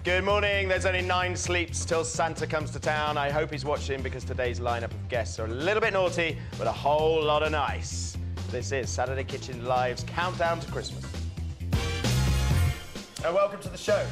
Good morning. There's only 9 sleeps till Santa comes to town. I hope he's watching because today's lineup of guests are a little bit naughty, but a whole lot of nice. This is Saturday Kitchen Live's countdown to Christmas. And welcome to the show.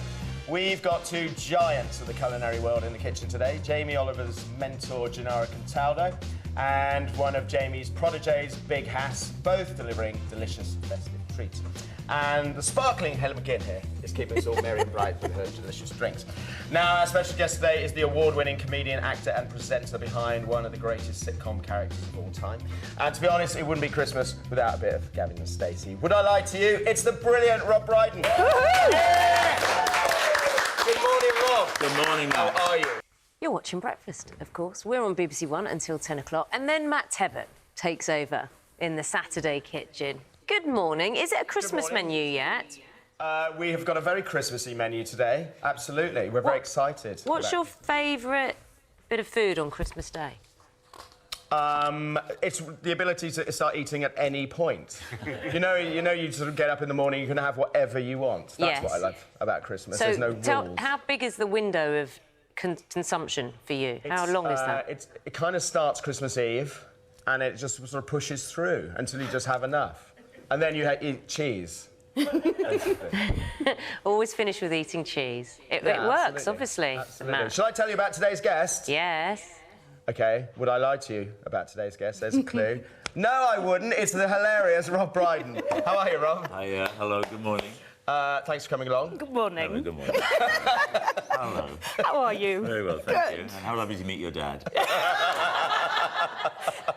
We've got 2 giants of the culinary world in the kitchen today. Jamie Oliver's mentor, Gennaro Cataldo, and one of Jamie's protégés, Big Hass, both delivering delicious festive treats. And the sparkling Helen McGinn here is keeping us all merry and bright with her delicious drinks. Now, our special guest today is the award-winning comedian, actor and presenter behind one of the greatest sitcom characters of all time. And to be honest, it wouldn't be Christmas without a bit of Gavin and Stacey. Would I lie to you? It's the brilliant Rob Brydon. Yeah! Good morning, Rob. Good morning, Matt. How are you? You're watching Breakfast, of course. We're on BBC One until 10 o'clock. And then MacFadyen takes over in the Saturday Kitchen. Good morning. Is it a Christmas menu yet? We have got a very Christmassy menu today. Absolutely. We're very excited. What's your favourite bit of food on Christmas Day? It's the ability to start eating at any point. you know, you sort of get up in the morning, you can have whatever you want. That's what I love about Christmas. There's no rules. How big is the window of consumption for you? How long is that? It kind of starts Christmas Eve, and it just sort of pushes through until you just have enough. And then you eat cheese. Always finish with eating cheese. It works, obviously. Absolutely. Shall I tell you about today's guest? Yes. OK, would I lie to you about today's guest? There's a clue. No, I wouldn't. It's the hilarious Rob Brydon. How are you, Rob? Hi, hello, good morning. Thanks for coming along. Good morning. Hello, good morning. Hello. How are you? Very well, thank you. And how lovely to meet your dad.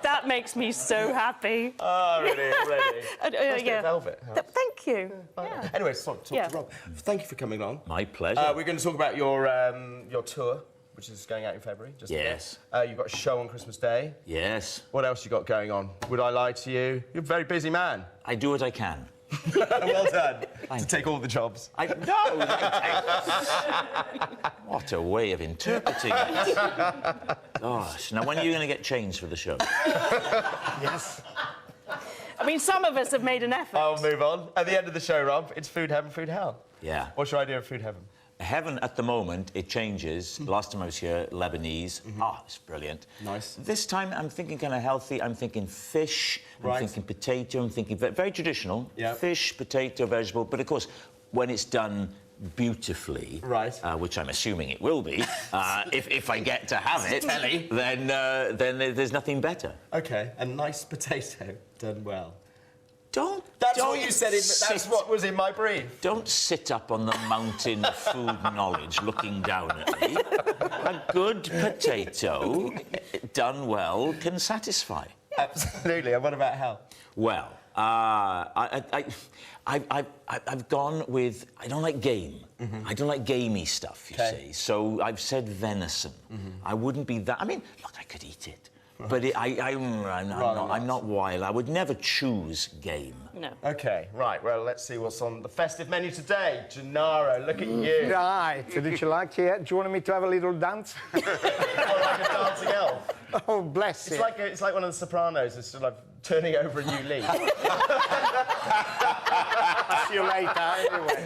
That makes me so happy. Oh, really? Nice yeah. Velvet. Thank you. Yeah. Anyway, talk to Rob. Thank you for coming along. My pleasure. We're going to talk about your tour, which is going out in February. Yes. You've got a show on Christmas Day. Yes. What else you got going on? Would I lie to you? You're a very busy man. I do what I can. Well done. To take all the jobs. No! What a way of interpreting it. Gosh. Now, when are you going to get changed for the show? Yes. I mean, some of us have made an effort. I'll move on. At the end of the show, Rob, it's food heaven, food hell. Yeah. What's your idea of food heaven? Heaven, at the moment, it changes. Last time I was here, Lebanese. It's brilliant. Nice. This time, I'm thinking kind of healthy. I'm thinking fish. Right. I'm thinking potato. I'm thinking very traditional. Yeah. Fish, potato, vegetable. But, of course, when it's done beautifully, right, which I'm assuming it will be, if I get to have it, then there's nothing better. OK, a nice potato done well. That's what you said. That's what was in my brief. Don't sit up on the mountain of food knowledge looking down at me. A good potato, done well, can satisfy. Absolutely. And what about hell? Well, I've gone with... I don't like game. I don't like gamey stuff, you see. So I've said venison. I wouldn't be that... I mean, look, I could eat it. But I'm not wild. I would never choose game. No. OK, right. Well, let's see what's on the festive menu today. Gennaro, look at you. Right. Did you like it? Do you want me to have a little dance? Like a dancing elf. Oh, bless you. It's like one of the Sopranos. It's sort of turning over a new leaf. See you later, anyway.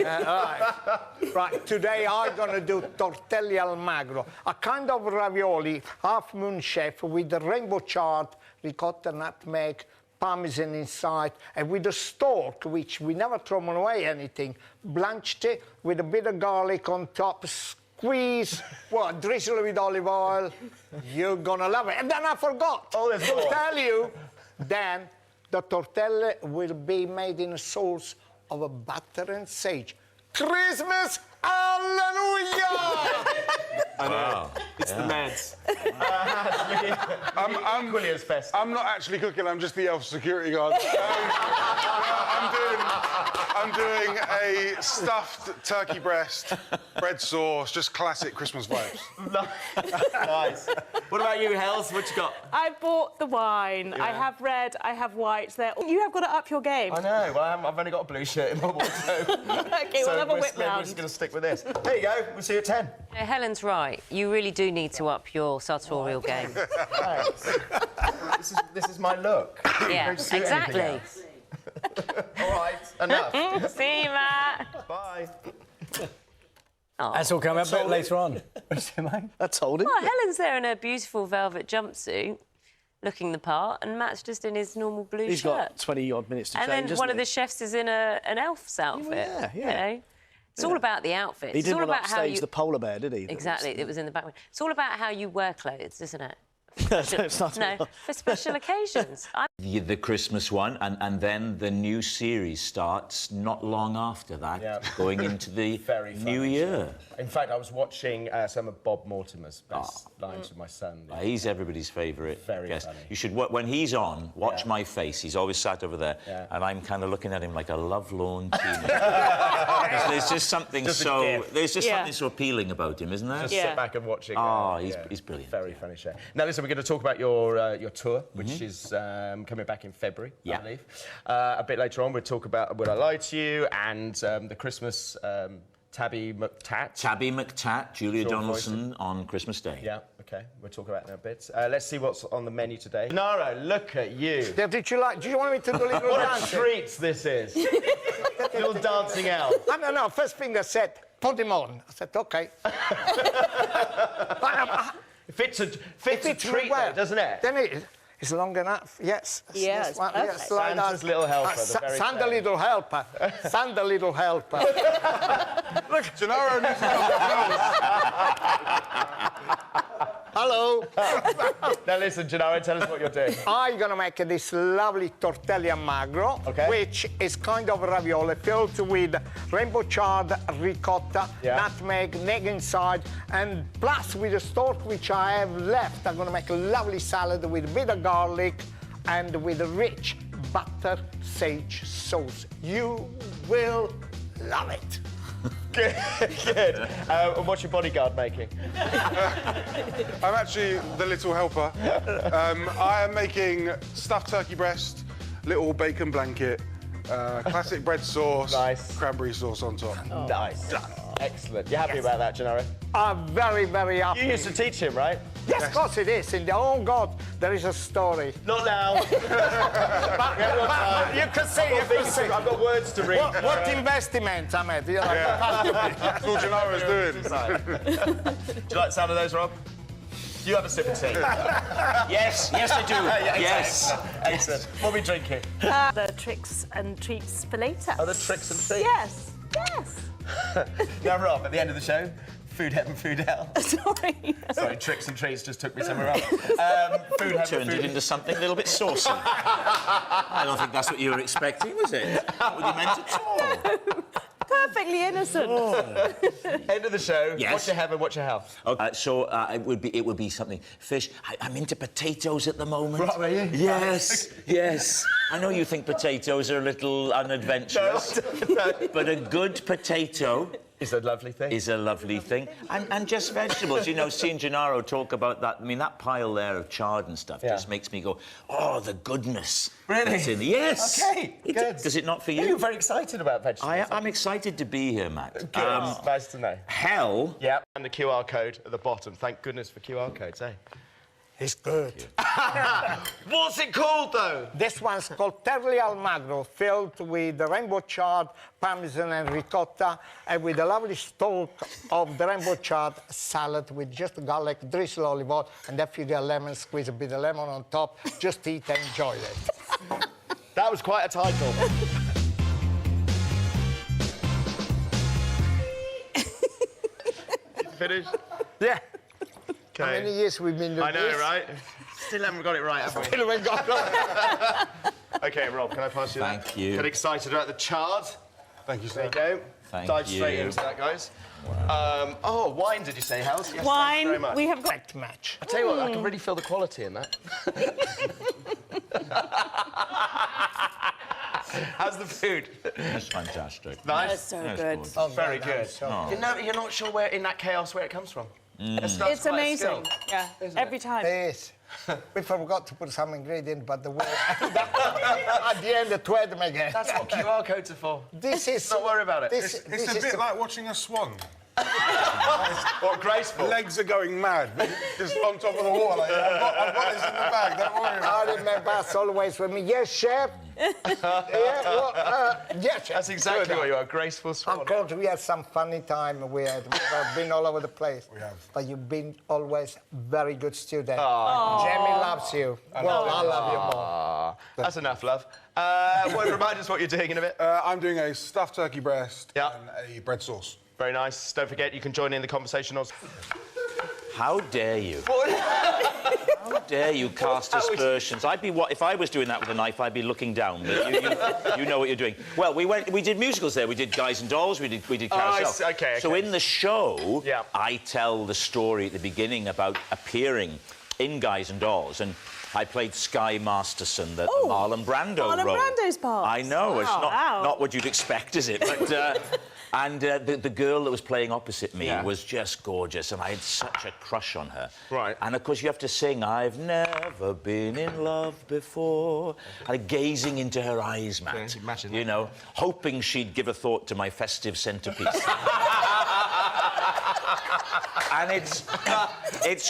Right, today I'm going to do tortelli al magro, a kind of ravioli, half-moon chef with the rainbow chard, ricotta, nutmeg, parmesan inside, and with a stork, which we never throw away anything, blanched it with a bit of garlic on top, squeeze, drizzle with olive oil. You're going to love it. And then I forgot to tell you, then the tortelle will be made in a sauce of butter and sage. Christmas, hallelujah! Wow. It's the meds. I'm equally as festive. I'm not actually cooking, I'm just the elf security guard. I'm doing a stuffed turkey breast, bread sauce, just classic Christmas vibes. Nice. What about you, Hells? What you got? I bought the wine. Yeah. I have red, I have white. You have got to up your game. I know. Well, I've only got a blue shirt in my wardrobe. OK, we'll have a whip round. We're just going to stick with this. There you go. We'll see you at 10. Helen's right. You really do need to up your sartorial game. Thanks. This is my look. Yeah, exactly. All right, enough. See you, Matt. Bye. That's all coming up a bit later on. I told him. Oh, Helen's there in her beautiful velvet jumpsuit, looking the part, and Matt's just in his normal blue He's shirt. got 20-odd minutes to change, And then hasn't one of he? the chefs is in an elf's outfit. yeah. You know? It's all about the outfits. He It's didn't all want about to how upstage you... the polar bear, did he? Exactly, it was in the background. It's all about how you wear clothes, isn't it? It's not No, for special occasions. The Christmas one, and then the new series starts not long after that, going into the new year. In fact, I was watching some of Bob Mortimer's best lines with my son. He's everybody's favourite guest. funny. You should, when he's on, watch my face. He's always sat over there, and I'm kind of looking at him like a lovelorn teenager. There's just something something so appealing about him, isn't there? Just sit back and watch it. Oh, he's brilliant. Very funny show. Now, listen, we're going to talk about your tour, which is coming back in February, I believe. A bit later on, we'll talk about Will I Lie to You and the Christmas Tabby McTat. Tabby McTat, Julia Donaldson on Christmas Day. Yeah, OK. We'll talk about that in a bit. Let's see what's on the menu today. Nara, look at you. Did you want me to do a little What dancing? a treat this is. Little dancing out. No, first thing I said, put him on. I said, OK. Fits a treat, well, though, doesn't it? Then it's long enough, yes. Yeah, it's perfect. Yes, like Santa's that. little helper. the very Santa famous. little helper. Santa little helper. Look, Gennaro needs to Hello. Now listen, Gennaro, tell us what you're doing. I'm gonna make this lovely tortella magro, which is kind of ravioli filled with rainbow chard, ricotta, nutmeg, egg inside, and plus with the stock which I have left, I'm gonna make a lovely salad with a bit of garlic and with a rich butter sage sauce. You will love it. Good. And what's your bodyguard making? I'm actually the little helper. I am making stuffed turkey breast, little bacon blanket, classic bread sauce, cranberry sauce on top. Nice. Excellent. You happy about that, Gennaro? I'm very, very happy. You used to teach him, right? Yes, of course it is. Oh, God, there is a story. Not now. But you can say, I've got words to read. What investment, Ahmed? You know, That's all Gennaro's doing. Do you like the sound of those, Rob? You have a sip of tea. Yes, I do. Yes. Excellent. What are we drinking? The tricks and treats for later. Oh, the tricks and treats. Yes. Now, Rob, at the end of the show, food heaven, food hell. Sorry, tricks and treats just took me somewhere else. Food heaven, Turned food it into something a little bit saucy. I don't think that's what you were expecting, was it? Not what you meant at all. Perfectly innocent. End of the show. Yes. What's your heaven, what's your hell? Okay. It would be something fish. I'm into potatoes at the moment. Right, are you? Yes. I know you think potatoes are a little unadventurous, but a good potato is a lovely thing. And just vegetables. You know, seeing Gennaro talk about that, I mean, that pile there of chard and stuff just makes me go, oh, the goodness. Really? That's in yes. OK, good. Does it not for you? You're very excited about vegetables. I'm excited to be here, Matt. Good. Nice to know. Hell. Yeah, and the QR code at the bottom. Thank goodness for QR codes, eh? It's good. What's it called, though? This one's called Terli al Magro, filled with the rainbow chard, parmesan and ricotta, and with a lovely stalk of the rainbow chard salad with just garlic, Dìrísù olive oil, and if you get lemon, squeeze a bit of lemon on top. Just eat and enjoy it. That was quite a title. Finished? Yeah. Okay. How many years we've been doing this? I know, right? Still haven't got it right, have we? Still haven't got it right. OK, Rob, can I pass you that? Thank you. Get excited about the chard. Thank you, sir. There you go. Thank Dive you. straight into that, guys. Wow. Oh, wine, did you say, Hels? Yes, Wine. Thanks very much. We have got. Perfect match. I tell you what, I can really feel the quality in that. How's the food? That's fantastic. Nice. That's so good. Oh, Very good. Oh. You're not sure where in that chaos where it comes from. It's amazing. Yeah, every time. Yes. We forgot to put some ingredient, but the way at the end, the tweed again. That's what QR codes are for. This is. Don't worry about it. It's a bit like watching a swan. What, graceful? Legs are going mad. Just on top of the water. Like, I've got this in the bag, don't worry about it. I remember that's always with me. Yes, chef. Yes, chef. That's exactly what you are, graceful swan. Of course, we had some funny time. We've been all over the place. We have. But you've been always very good student. Jamie loves you. I love you more. That's enough, love. Well, remind us what you're doing in a bit. I'm doing a stuffed turkey breast Yeah. and a bread sauce. Very nice. Don't forget, you can join in the conversation also. How dare you? How dare you cast aspersions? I'd be if I was doing that with a knife, I'd be looking down. But you know what you're doing. Well, we did musicals there. We did Guys and Dolls. We did Carousel. Okay. So in the show, I tell the story at the beginning about appearing in Guys and Dolls, and I played Sky Masterson, the Marlon Brando role. Marlon Brando's part. I know. It's not what you'd expect, is it? But. And the girl that was playing opposite me was just gorgeous, and I had such a crush on her. Right. And, of course, you have to sing, I've never been in love before. And gazing into her eyes, Matt. Imagine you know, hoping she'd give a thought to my festive centrepiece. And it's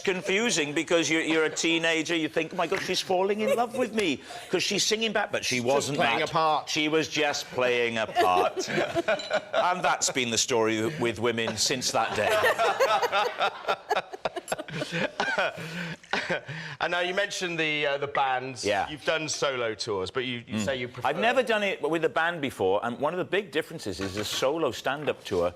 confusing because you're a teenager, you think, oh, my God, she's falling in love with me because she's singing back, but she wasn't playing a part. She was just playing a part. And that's been the story with women since that day. And now you mentioned the bands. Yeah. You've done solo tours, but you say you prefer... I've never done it with a band before, and one of the big differences is a solo stand-up tour.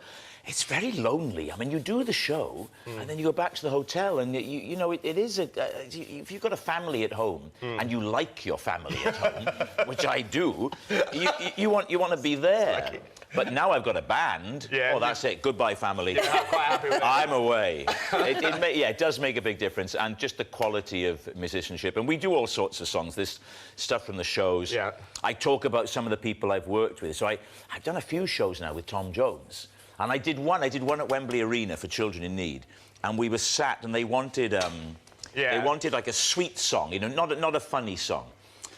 It's very lonely. I mean, you do the show, and then you go back to the hotel, and you know, it is if you've got a family at home, and you like your family at home, which I do, you want to be there. But now I've got a band. Yeah. Oh, that's it. Goodbye, family. Yeah, I'm quite happy with it. I'm away. It does make a big difference, and just the quality of musicianship. And we do all sorts of songs. This stuff from the shows. Yeah. I talk about some of the people I've worked with. So I've done a few shows now with Tom Jones. And I did one at Wembley Arena for Children in Need, and we were sat, and they wanted like a sweet song, you know, not a funny song.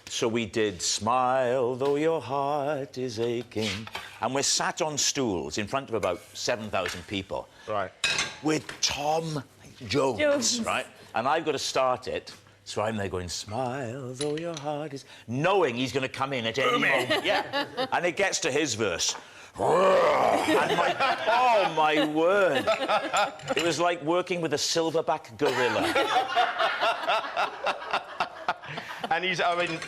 So we did Smile Though Your Heart Is Aching, and we're sat on stools in front of about 7,000 people. Right. With Tom Jones, right? And I've got to start it. So I'm there going, smile though your heart is... knowing he's going to come in at any moment. Yeah. And it gets to his verse. And oh, my word. It was like working with a silverback gorilla. And I mean,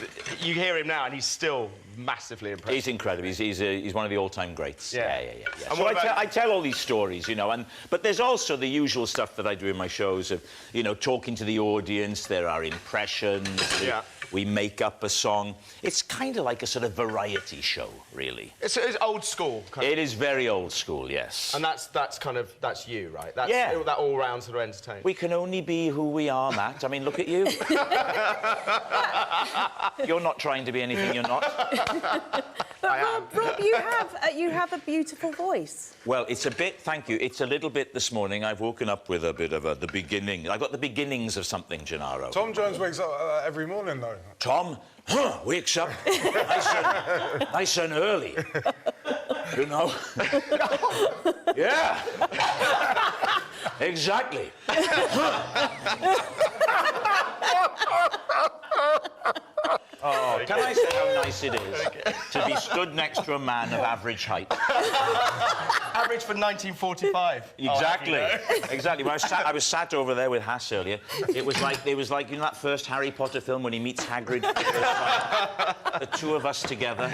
you hear him now, and he's still massively impressive. He's incredible. He's one of the all-time greats. Yeah. And so I tell all these stories, you know, but there's also the usual stuff that I do in my shows of, you know, talking to the audience. There are impressions. We make up a song. It's kind of like a sort of variety show, really. It's old school. It is very old school, yes. And that's you, right? That's, yeah. That all-round sort of entertainment. We can only be who we are, Matt. I mean, look at you. You're not trying to be anything you're not. But Rob, you have a beautiful voice. Well, it's a bit, thank you, it's a little bit this morning. I've woken up with a bit of the beginning. I've got the beginnings of something, Gennaro. Tom Jones wakes up every morning, though. Tom wakes up nice and early. You know? Yeah. Exactly. Oh, can I say how nice it is to be stood next to a man of average height? Average for 1945. Exactly. Exactly. When I was sat over there with Hass earlier. It was like you know that first Harry Potter film when he meets Hagrid for the first time? The two of us together.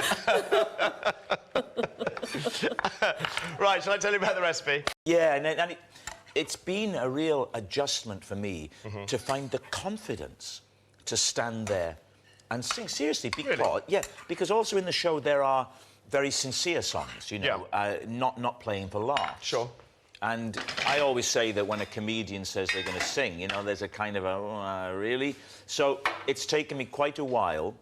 Right, shall I tell you about the recipe? Yeah, and it's been a real adjustment for me to find the confidence to stand there and sing. Seriously, because because also in the show there are very sincere songs, you know, not playing for laughs. Sure. And I always say that when a comedian says they're going to sing, you know, there's a kind of a really. So it's taken me quite a while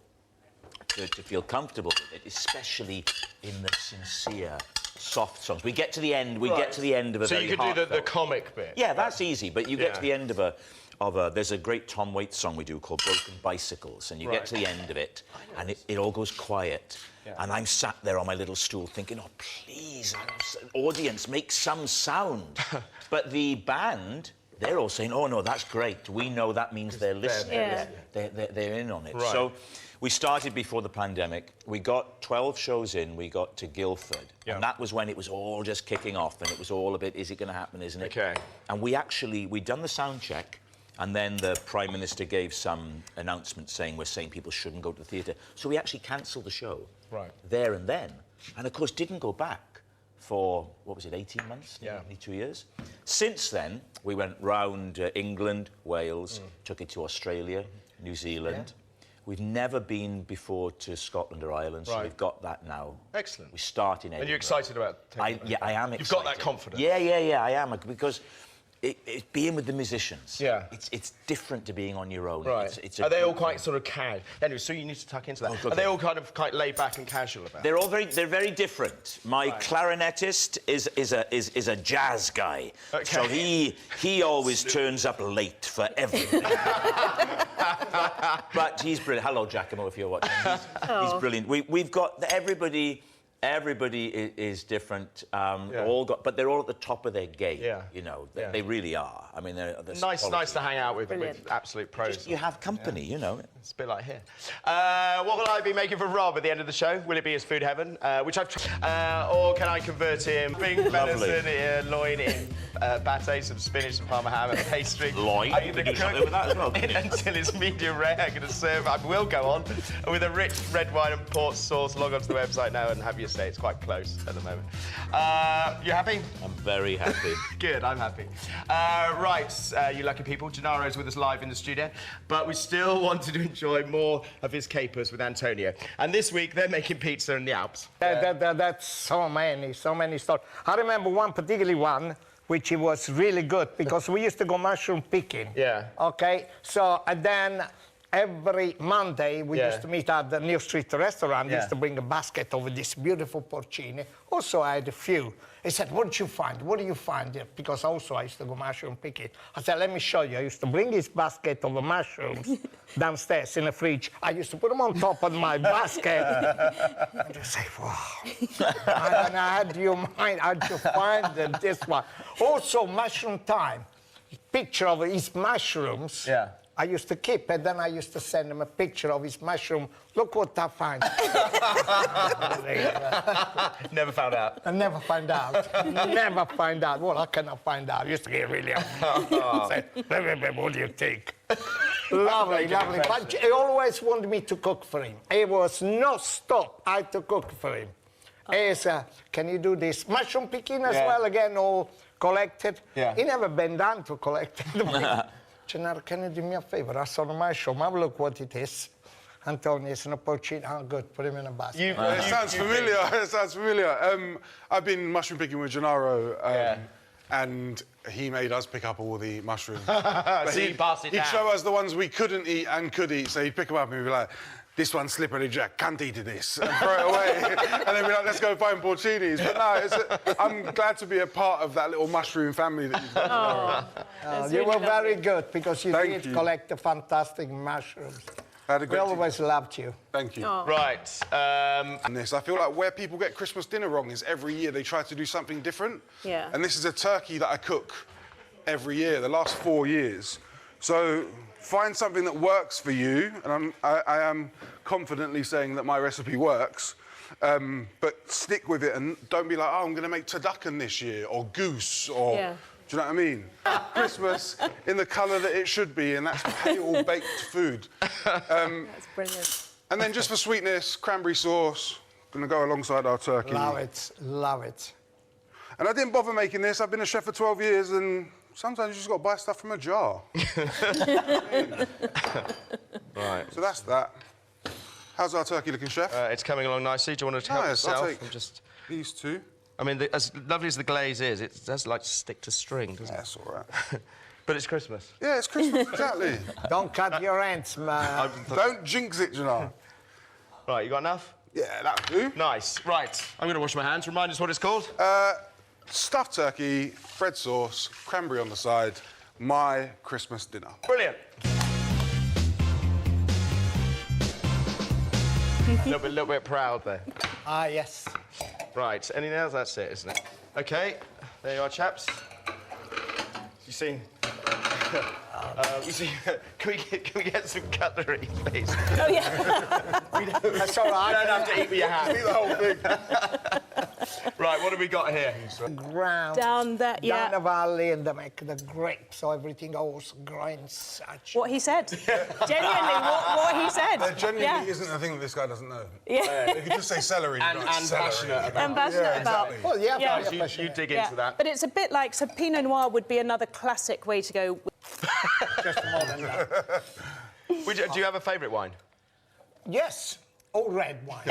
to feel comfortable with it, especially in the sincere, soft songs. We get to the end. We get to the end of a. So very you could do the comic bit. Yeah, that's easy. But you get to the end of a there's a great Tom Waits song we do called Broken Bicycles, and you get to the end of it, and it all goes quiet. Yeah. And I'm sat there on my little stool thinking, oh, please, audience, make some sound. But the band, they're all saying, oh, no, that's great. We know that means they're listening. They're in on it. Right. So we started before the pandemic. We got 12 shows in. We got to Guildford. Yeah. And that was when it was all just kicking off, and it was all a bit, is it going to happen, isn't it? Okay. And we'd done the sound check, and then the Prime Minister gave some announcement saying people shouldn't go to the theatre. So we actually cancelled the show there and then. And, of course, didn't go back for, 18 months? Yeah. Nearly 2 years. Since then, we went round England, Wales, took it to Australia, New Zealand. Yeah. We've never been before to Scotland or Ireland, so we've got that now. Excellent. We start in Edinburgh. Are you excited about taking I am excited. You've got that confidence? Yeah, I am, because it's being with the musicians. Yeah. It's different to being on your own. Right. Are they all quite sort of casual? Anyway, so you need to tuck into that. Are they all kind of quite laid back and casual about it? They're very different. My clarinetist is a jazz guy. Okay. So he always turns up late for everything. But he's brilliant. Hello, Giacomo, if you're watching. He's brilliant. We've got everybody is different, but they're all at the top of their game. Yeah. You know, they really are. I mean, they're nice to hang out with absolute pros. You have company, you know. It's a bit like here. What will I be making for Rob at the end of the show? Will it be his food heaven, which I've tried, or can I convert him big venison, loin in pate, some spinach, some parma ham, and pastry? Loin. You can do something with that as well. Until it's medium rare, I'm going to serve. I will go on with a rich red wine and port sauce. Log on to the website now and have your say. It's quite close at the moment. You happy? I'm very happy. Good, I'm happy. You lucky people, Gennaro's with us live in the studio, but we still wanted to enjoy more of his capers with Antonio. And this week, they're making pizza in the Alps. That's so many stories. I remember one particularly one, which was really good, because we used to go mushroom picking. Yeah. Okay, so, and then every Monday, we used to meet at the New Street restaurant. Used to bring a basket of this beautiful porcini. Also, I had a few. He said, what did you find? What do you find? Because also I used to go mushroom picking. I said, let me show you. I used to bring this basket of mushrooms downstairs in the fridge. I used to put them on top of my basket. And you say, wow. And I had your mind, I had to find this one. Also, mushroom time. Picture of his mushrooms. Yeah. I used to keep, and then I used to send him a picture of his mushroom. Look what I find. Never found out. I never find out. Never find out. Well, I cannot find out. I used to get really upset. What do you think? Lovely. But he always wanted me to cook for him. It was no stop. I had to cook for him. He said, can you do this? Mushroom picking as well, again, all collected. Yeah. He never been down to collect it. Gennaro, can you do me a favour? I saw the mushroom. Have a look what it is. Antonio, it's in a porcini. Oh, good. Put him in a basket. It sounds familiar. It sounds familiar. I've been mushroom picking with Gennaro, and he made us pick up all the mushrooms. So he'd show us the ones we couldn't eat and could eat. So he'd pick them up and he'd be like, this one's slippery, Jack, can't eat this, and throw it away. And then we're like, let's go find porcinis. But no, I'm glad to be a part of that little mushroom family that you've got. You were very good, because you did collect the fantastic mushrooms. We always loved you. Thank you. Oh. Right. And I feel like where people get Christmas dinner wrong is every year they try to do something different. Yeah. And this is a turkey that I cook every year, the last 4 years. So find something that works for you, and I am confidently saying that my recipe works, but stick with it and don't be like, oh, I'm going to make turducken this year, or goose, or... Yeah. Do you know what I mean? Christmas in the colour that it should be, and that's pale baked food. That's brilliant. And then just for sweetness, cranberry sauce, going to go alongside our turkey. Love it, love it. And I didn't bother making this. I've been a chef for 12 years, and sometimes you just got to buy stuff from a jar. Right. So that's that. How's our turkey looking, chef? It's coming along nicely. Do you want to help yourself? I'll take these two. I mean, as lovely as the glaze is, it does like to stick to string, doesn't it? That's all right. But it's Christmas. Yeah, it's Christmas, exactly. Don't cut your ends, man. Don't jinx it, Gennaro. Right, you got enough? Yeah, that'll do. Nice. Right, I'm going to wash my hands. Remind us what it's called? Stuffed turkey, bread sauce, cranberry on the side, my Christmas dinner. Brilliant. A little bit proud there. Ah, yes. Right, anything else? That's it, isn't it? OK, there you are, chaps. You see... you see, can we get some cutlery, please? Oh, yeah. That's all right. You don't have to eat with your hands. Eat the whole thing. Right, what have we got here? Ground. Down there, yeah. Down the valley, and they make the grapes, so everything always grinds such. What he said. Genuinely, what he said. There genuinely Yeah. isn't a thing that this guy doesn't know. Yeah. You could just say celery. And celery. passionate about. And passionate about. Exactly. Well, yeah, Yeah. very You passionate. dig Yeah. into that. But it's a bit like, so Pinot Noir would be another classic way to go. Just more than that. Do you have a favourite wine? Yes, all red wine.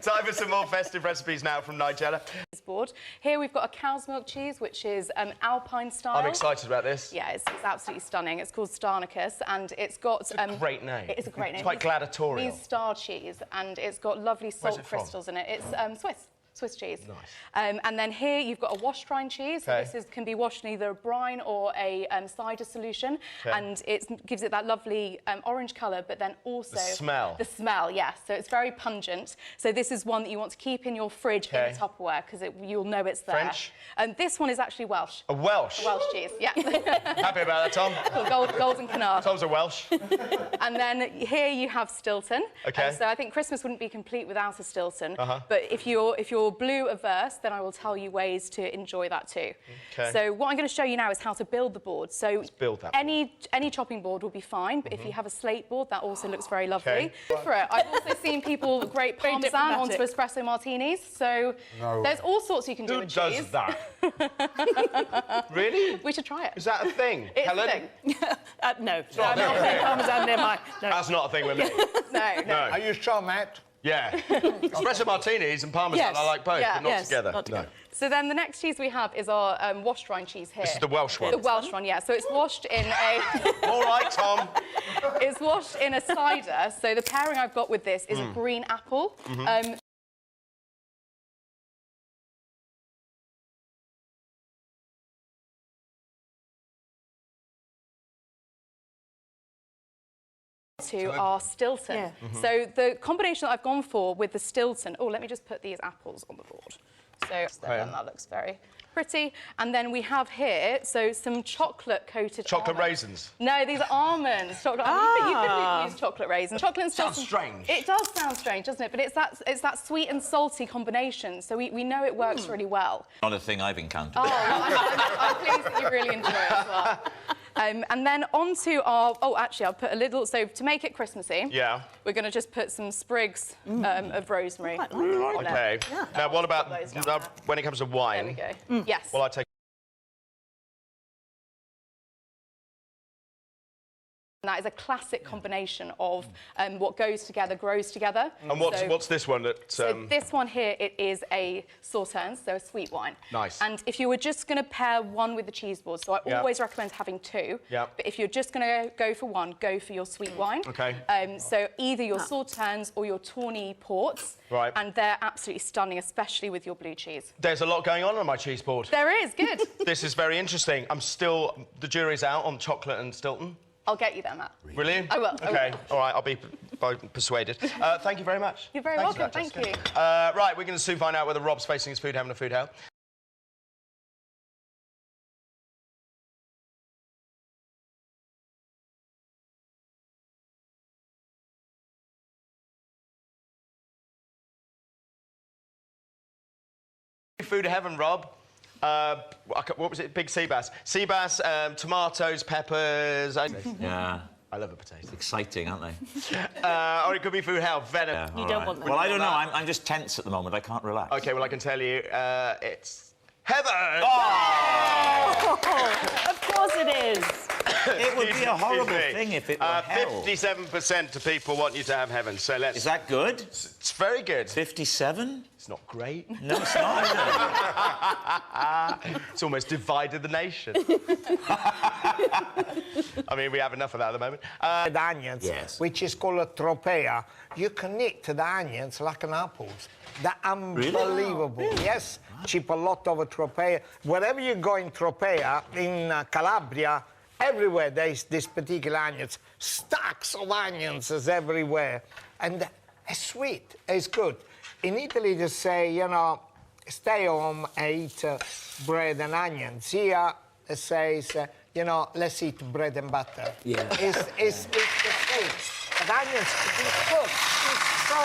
Time for some more festive recipes now from Nigella. Board. Here we've got a cow's milk cheese, which is Alpine style. I'm excited about this. Yeah, it's absolutely stunning. It's called Starnicus, and it's got... It's a great name. It is a great name. It's quite gladiatorial. It's star cheese, and it's got lovely salt it from? crystals in it. It's Swiss cheese. Nice. And then here you've got a washed rind cheese. So Okay. this can be washed in either a brine or a cider solution, Okay. and it gives it that lovely orange colour, but then also... The smell. The smell, yes. So it's very pungent. So this is one that you want to keep in your fridge in Okay. Tupperware, because you'll know it's there. French? And this one is actually Welsh. A Welsh? A Welsh cheese, yeah. Happy about that, Tom? Golden canard. Tom's a Welsh. And then here you have Stilton. Okay. So I think Christmas wouldn't be complete without a Stilton. Uh-huh. But if you're blue averse, then I will tell you ways to enjoy that too. Okay. So what I'm going to show you now is how to build the board. So Let's build that any chopping board will be fine, but if you have a slate board, that also looks very lovely. Okay. Go for it. I've also seen people grate Very parmesan onto diplomatic. espresso martinis. So No. there's all sorts you can do Who with does cheese. that? Really? We should try it. Is that a thing? It's Helen? a thing. No. not I'm not a thing. putting parmesan near my... No. That's not a thing with me. No. No. Are you sure, Matt? Yeah. Espresso martinis and parmesan, Yes. I like both, Yeah. but not Yes, together. not together. So then the next cheese we have is our washed rind cheese here. This is the Welsh one. The Welsh one, yeah. So it's washed in a... All right, Tom. It's washed in a cider. So the pairing I've got with this is a green apple. To our Stilton. Yeah. So the combination that I've gone for with the Stilton... Oh, let me just put these apples on the board. So then that looks very pretty. And then we have here, so some chocolate-coated Chocolate almonds. raisins. No, these are almonds. Chocolate almonds. You could use chocolate raisins. Chocolate and Sounds Stilton. strange. It does sound strange, doesn't it? But it's that sweet and salty combination. So we know it works really well. Not a thing I've encountered. Oh, well, I'm pleased that you really enjoy it as well. And then onto our... Oh, actually, I'll put a little... So to make it Christmassy, Yeah. we're going to just put some sprigs of rosemary. Okay. Now, what about those down now, there. when it comes to There wine? we go. Yes. Well, I take. That is a classic combination of what goes together grows together. And what's So- what's this one? That So this one here, it is a Sauternes, so a sweet wine. Nice. And if you were just going to pair one with the cheese board, so I Yeah. always recommend having two. Yeah. But if you're just going to go for one, go for your sweet wine. Okay. So either your Sauternes or your Tawny ports. Right. And they're absolutely stunning, especially with your blue cheese. There's a lot going on my cheese board. There is, good. This is very interesting. The jury's out on chocolate and Stilton. I'll get you there, Matt. Will you? I will, I Okay. will. All right. I'll be persuaded. Thank you very much. You're very Thanks for welcome, that, thank Jessica. you. Right. We're going to soon find out whether Rob's facing his food heaven or food hell. Food heaven, Rob. What was it? Big sea bass. Sea bass, tomatoes, peppers. Yeah. I love a potato. Exciting, aren't they? Or it could be food hell. Venom. Yeah, You all don't right. want them. Well, I don't know. I'm just tense at the moment. I can't relax. Okay, well, I can tell you, it's heaven! Of course it is. It would be a horrible Excuse me. thing if it were hell. 57% of people want you to have heaven, so let's... Is that good? It's very good. 57? It's not great. No, it's not, is it? It's almost divided the nation. I mean, we have enough of that at the moment. The onions, Yes. which is called a tropea. You can eat the onions like an apples. They're unbelievable. Yes, cheap a lot of tropea. Wherever you go in tropea, in Calabria, everywhere there's this particular onions. Stacks of onions is everywhere. And it's sweet, it's good. In Italy, they say, you know, stay home and eat bread and onions. Here, it says, you know, let's eat bread and butter. Yeah. It's the same. But onions can be cooked in so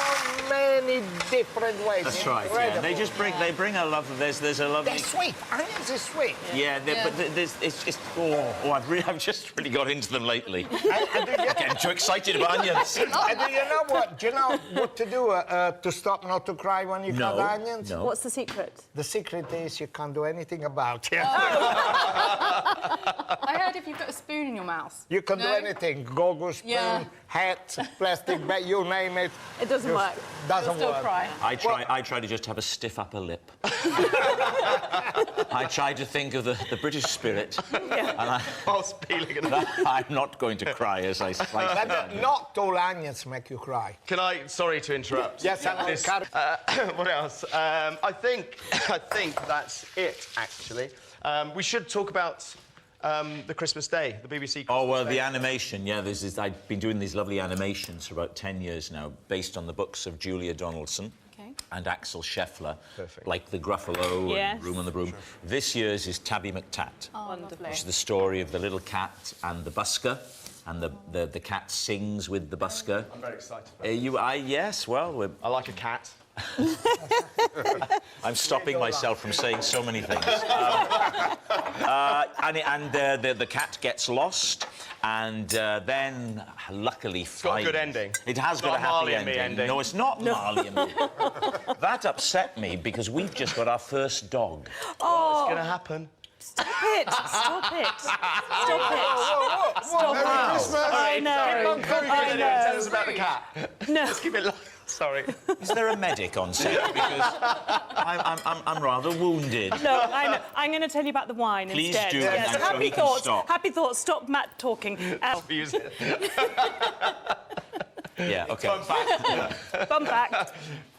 many different ways. That's right. Yeah. Incredible. They bring a love. There's a lovely. They're sweet. Onions are sweet. Yeah, but it's just I've just really got into them lately. And do you, Getting too excited about onions. and do you know what? Do you know what to do to stop not to cry when you cut onions? No. What's the secret? The secret is you can't do anything about it. I heard if you put a spoon in your mouth. You can do anything. Go-go spoon, Yeah. hat, plastic bag, you name it. It doesn't work. Doesn't Still work. cry. I try to just have a stiff upper lip. I try to think of the British spirit. And Whilst peeling it. I'm not going to cry as I slice them. But not all onions make you cry. Can I? Sorry to interrupt. Yes, I know. This- what else? I think that's it. Actually, we should talk about the Christmas Day, the BBC. Oh, well, Christmas the Day. animation, yeah, I've been doing these lovely animations for about 10 years now, based on the books of Julia Donaldson and Axel Scheffler, like The Gruffalo and Room on the Broom. This year's is Tabby McTat, Wonderful. which is the story of the little cat and the busker, and the cat sings with the busker. I'm very excited. Yes, well, I like a cat. I'm stopping myself from saying so many things. The cat gets lost, and then, luckily, It's got a good ending. It has It's got not a happy Marley and me ending. ending. No, it's not Marley and me. That upset me because we've just got our first dog. What's going to happen? Stop it! Stop it! Stop it! Stop Merry Christmas! I know. I Tell know. us about the cat. No. Let's keep it light. Sorry. Is there a medic on set? Because I'm rather wounded. No, I'm going to tell you about the wine Please instead. do, Yes. and so Happy he can thoughts. stop. Happy thoughts. Stop Matt talking. Use it. Yeah, OK. Fun fact. Fun fact.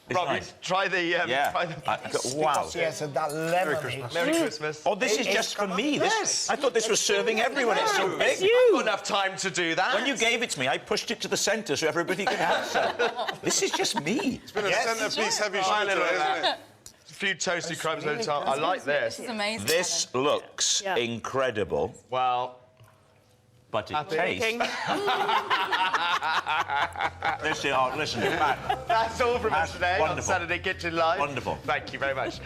It's Robbie, nice. try the. Yeah. Try the... Wow. Yes, and that lemon. Merry Christmas. Oh, this is just for me. I thought this was serving everyone. It's so big. I've got enough time to do that. When you gave it to me, I pushed it to the centre so everybody could have some. This is just me. It's been a centrepiece heavy show today, isn't it? A few toasted crumbs over the top. I like this. This is amazing. This looks incredible, Well, but it tastes... Listen, Matt. that's all from us Hass, today on wonderful. Saturday Kitchen Live. Wonderful. Thank you very much.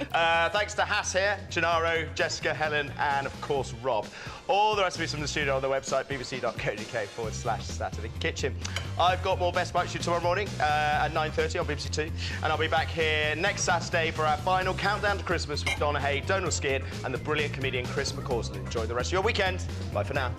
Thanks to Hass here, Gennaro, Jessica, Helen, and of course Rob. All the recipes from the studio on the website bbc.co.uk/Saturday Kitchen. I've got more Best Bite Shoot tomorrow morning at 9:30 on BBC Two, and I'll be back here next Saturday for our final countdown to Christmas with Donna Hay, Donal Skeard, and the brilliant comedian Chris McCausland. Enjoy the rest of your weekend. Bye for now.